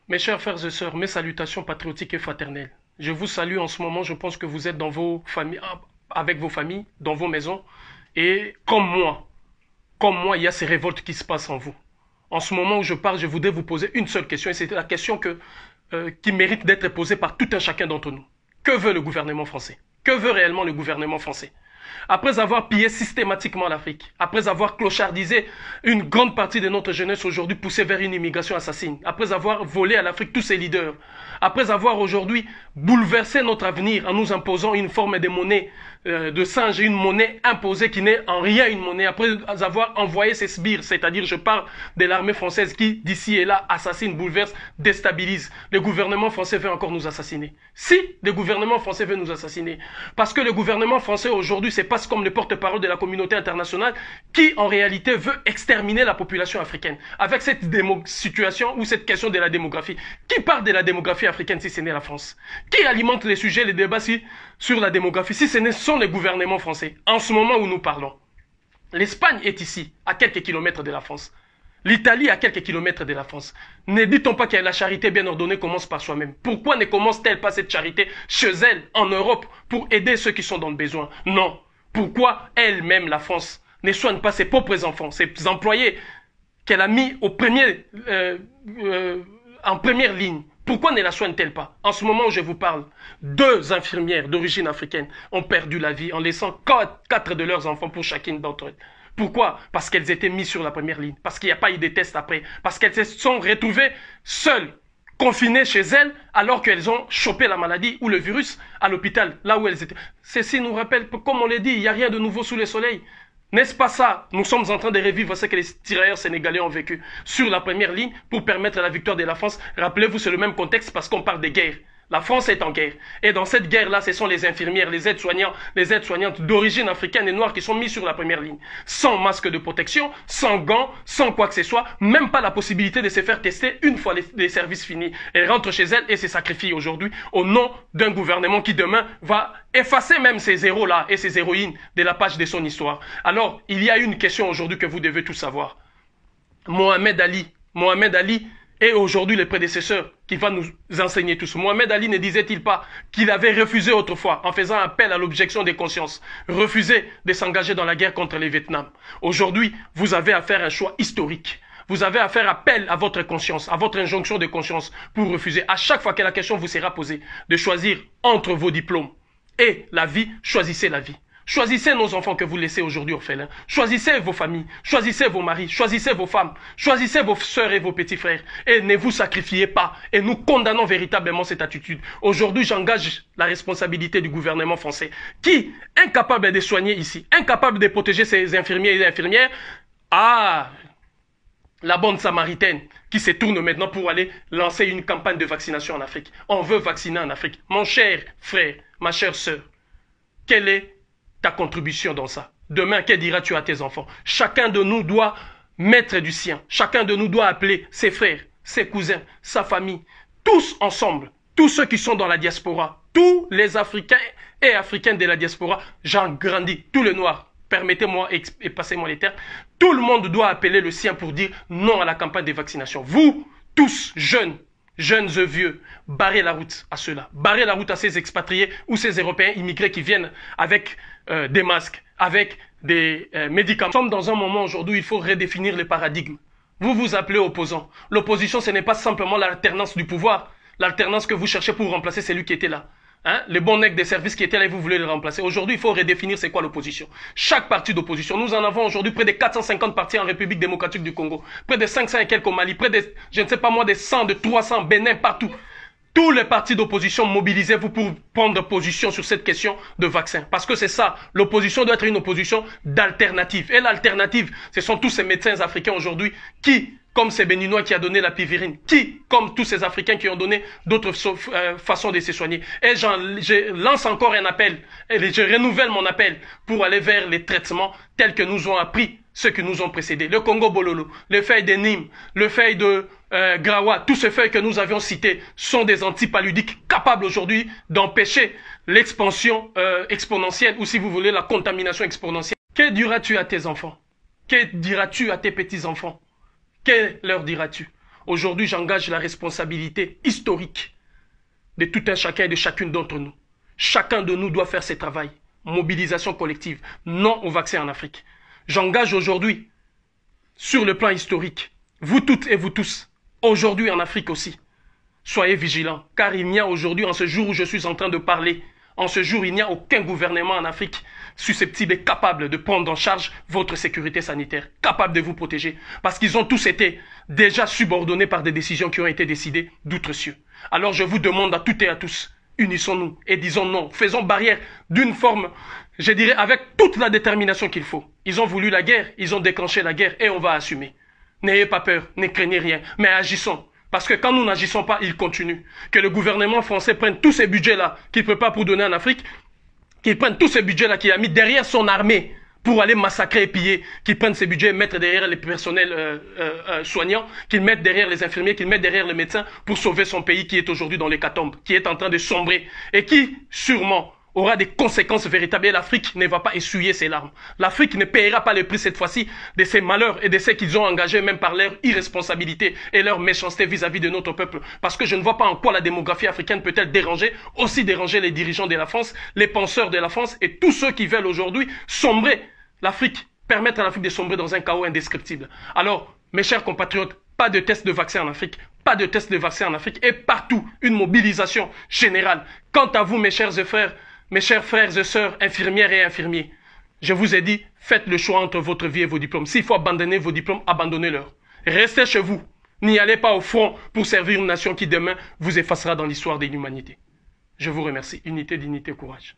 Mes chers frères et sœurs, mes salutations patriotiques et fraternelles. Je vous salue en ce moment, je pense que vous êtes dans vos familles, avec vos familles, dans vos maisons. Et comme moi, il y a ces révoltes qui se passent en vous. En ce moment où je parle, je voudrais vous poser une seule question, et c'est la question qui mérite d'être posée par tout un chacun d'entre nous. Que veut le gouvernement français? Que veut réellement le gouvernement français? Après avoir pillé systématiquement l'Afrique, après avoir clochardisé une grande partie de notre jeunesse aujourd'hui poussée vers une immigration assassine, après avoir volé à l'Afrique tous ses leaders, après avoir aujourd'hui bouleversé notre avenir en nous imposant une forme de monnaie de singe, une monnaie imposée qui n'est en rien une monnaie, après avoir envoyé ses sbires, c'est-à-dire je parle de l'armée française qui d'ici et là assassine, bouleverse, déstabilise. Le gouvernement français veut encore nous assassiner. Si le gouvernement français veut nous assassiner, parce que le gouvernement français aujourd'hui c'est passe comme le porte-parole de la communauté internationale qui en réalité veut exterminer la population africaine. Avec cette situation ou cette question de la démographie. Qui parle de la démographie africaine si ce n'est la France? Qui alimente les sujets, les débats sur la démographie si ce sont les gouvernements français? En ce moment où nous parlons, l'Espagne est ici, à quelques kilomètres de la France. L'Italie à quelques kilomètres de la France. Ne dit-on pas que la charité bien ordonnée commence par soi-même? Pourquoi ne commence-t-elle pas cette charité chez elle, en Europe, pour aider ceux qui sont dans le besoin? Non. Pourquoi elle-même, la France, ne soigne pas ses propres enfants, ses employés qu'elle a mis en première ligne? Pourquoi ne la soigne-t-elle pas? En ce moment où je vous parle, 2 infirmières d'origine africaine ont perdu la vie en laissant 4 de leurs enfants pour chacune d'entre elles. Pourquoi? Parce qu'elles étaient mises sur la première ligne, parce qu'il n'y a pas eu de tests après, parce qu'elles se sont retrouvées seules, confinées chez elles, alors qu'elles ont chopé la maladie ou le virus à l'hôpital, là où elles étaient. Ceci nous rappelle, comme on l'a dit, il n'y a rien de nouveau sous le soleil. N'est-ce pas ça? Nous sommes en train de revivre ce que les tirailleurs sénégalais ont vécu sur la première ligne pour permettre la victoire de la France. Rappelez-vous, c'est le même contexte parce qu'on parle de guerre. La France est en guerre. Et dans cette guerre-là, ce sont les infirmières, les aides-soignantes d'origine africaine et noire qui sont mises sur la première ligne. Sans masque de protection, sans gants, sans quoi que ce soit, même pas la possibilité de se faire tester une fois les services finis. Elles rentrent chez elles et se sacrifient aujourd'hui au nom d'un gouvernement qui demain va effacer même ces héros-là et ces héroïnes de la page de son histoire. Alors, il y a une question aujourd'hui que vous devez tous savoir. Mohamed Ali est aujourd'hui le prédécesseur qui va nous enseigner tous. Mohamed Ali ne disait-il pas qu'il avait refusé autrefois, en faisant appel à l'objection des consciences, refusé de s'engager dans la guerre contre le Vietnam. Aujourd'hui, vous avez à faire un choix historique. Vous avez à faire appel à votre conscience, à votre injonction de conscience pour refuser. À chaque fois que la question vous sera posée de choisir entre vos diplômes et la vie, choisissez la vie. Choisissez nos enfants que vous laissez aujourd'hui orphelins. Choisissez vos familles, choisissez vos maris, choisissez vos femmes, choisissez vos sœurs et vos petits frères. Et ne vous sacrifiez pas. Et nous condamnons véritablement cette attitude. Aujourd'hui, j'engage la responsabilité du gouvernement français qui, incapable de soigner ici, incapable de protéger ses infirmiers et infirmières, la bonne samaritaine qui se tourne maintenant pour aller lancer une campagne de vaccination en Afrique. On veut vacciner en Afrique. Mon cher frère, ma chère sœur, quelle est ta contribution dans ça? Demain, que diras-tu à tes enfants? Chacun de nous doit mettre du sien. Chacun de nous doit appeler ses frères, ses cousins, sa famille. Tous ensemble, tous ceux qui sont dans la diaspora, tous les Africains et Africaines de la diaspora, j'en grandis, tous les Noirs. Permettez-moi et passez-moi les termes. Tout le monde doit appeler le sien pour dire non à la campagne de vaccination. Vous, tous, jeunes et vieux, barrez la route à ceux-là. Barrez la route à ces expatriés ou ces Européens immigrés qui viennent avec des masques, avec des médicaments. Nous sommes dans un moment aujourd'hui où il faut redéfinir les paradigmes. Vous vous appelez opposants. L'opposition, ce n'est pas simplement l'alternance du pouvoir. L'alternance que vous cherchez pour remplacer celui qui était là. Hein? Les bons nègres des services qui étaient là et vous voulez les remplacer. Aujourd'hui, il faut redéfinir c'est quoi l'opposition. Chaque parti d'opposition. Nous en avons aujourd'hui près de 450 partis en République démocratique du Congo. Près de 500 et quelques au Mali. Près de, je ne sais pas moi, des 100, de 300, Bénin, partout. Tous les partis d'opposition, mobilisez-vous pour prendre position sur cette question de vaccin. Parce que c'est ça, l'opposition doit être une opposition d'alternative. Et l'alternative, ce sont tous ces médecins africains aujourd'hui qui, comme ces Béninois qui a donné la pivirine, qui, comme tous ces Africains qui ont donné d'autres façons de se soigner. Et je lance encore un appel, et je renouvelle mon appel pour aller vers les traitements tels que nous ont appris ceux qui nous ont précédés. Le Congo Bololo, le feuille de Nîmes, le feuille de Grawa, tous ces feuilles que nous avions cités sont des antipaludiques capables aujourd'hui d'empêcher l'expansion exponentielle ou si vous voulez la contamination exponentielle. Que diras-tu à tes enfants? Que diras-tu à tes petits-enfants? Que leur diras-tu? Aujourd'hui, j'engage la responsabilité historique de tout un chacun et de chacune d'entre nous. Chacun de nous doit faire ses travaux. Mobilisation collective, non au vaccin en Afrique. J'engage aujourd'hui, sur le plan historique, vous toutes et vous tous, aujourd'hui en Afrique aussi, soyez vigilants, car il n'y a aujourd'hui, en ce jour où je suis en train de parler, en ce jour, il n'y a aucun gouvernement en Afrique susceptible et capable de prendre en charge votre sécurité sanitaire, capable de vous protéger, parce qu'ils ont tous été déjà subordonnés par des décisions qui ont été décidées d'outre-cieux. Alors je vous demande à toutes et à tous, unissons-nous et disons non, faisons barrière d'une forme, je dirais, avec toute la détermination qu'il faut. Ils ont voulu la guerre, ils ont déclenché la guerre et on va assumer. N'ayez pas peur, ne craignez rien, mais agissons. Parce que quand nous n'agissons pas, ils continuent. Que le gouvernement français prenne tous ces budgets-là qu'il prépare pour donner en Afrique, qu'il prenne tous ces budgets-là qu'il a mis derrière son armée pour aller massacrer et piller, qu'il prenne ces budgets et mettre derrière les personnels soignants, qu'il mette derrière les infirmiers, qu'il mette derrière les médecins pour sauver son pays qui est aujourd'hui dans l'hécatombe, qui est en train de sombrer et qui, sûrement, aura des conséquences véritables et l'Afrique ne va pas essuyer ses larmes. L'Afrique ne paiera pas le prix cette fois-ci de ces malheurs et de ceux qu'ils ont engagés même par leur irresponsabilité et leur méchanceté vis-à-vis de notre peuple. Parce que je ne vois pas en quoi la démographie africaine peut-elle déranger, aussi déranger les dirigeants de la France, les penseurs de la France et tous ceux qui veulent aujourd'hui sombrer l'Afrique, permettre à l'Afrique de sombrer dans un chaos indescriptible. Alors, mes chers compatriotes, pas de test de vaccin en Afrique, pas de test de vaccin en Afrique et partout une mobilisation générale. Quant à vous, mes chers frères et sœurs, infirmières et infirmiers, je vous ai dit, faites le choix entre votre vie et vos diplômes. S'il faut abandonner vos diplômes, abandonnez-leur. Restez chez vous. N'y allez pas au front pour servir une nation qui demain vous effacera dans l'histoire de l'humanité. Je vous remercie. Unité, dignité, courage.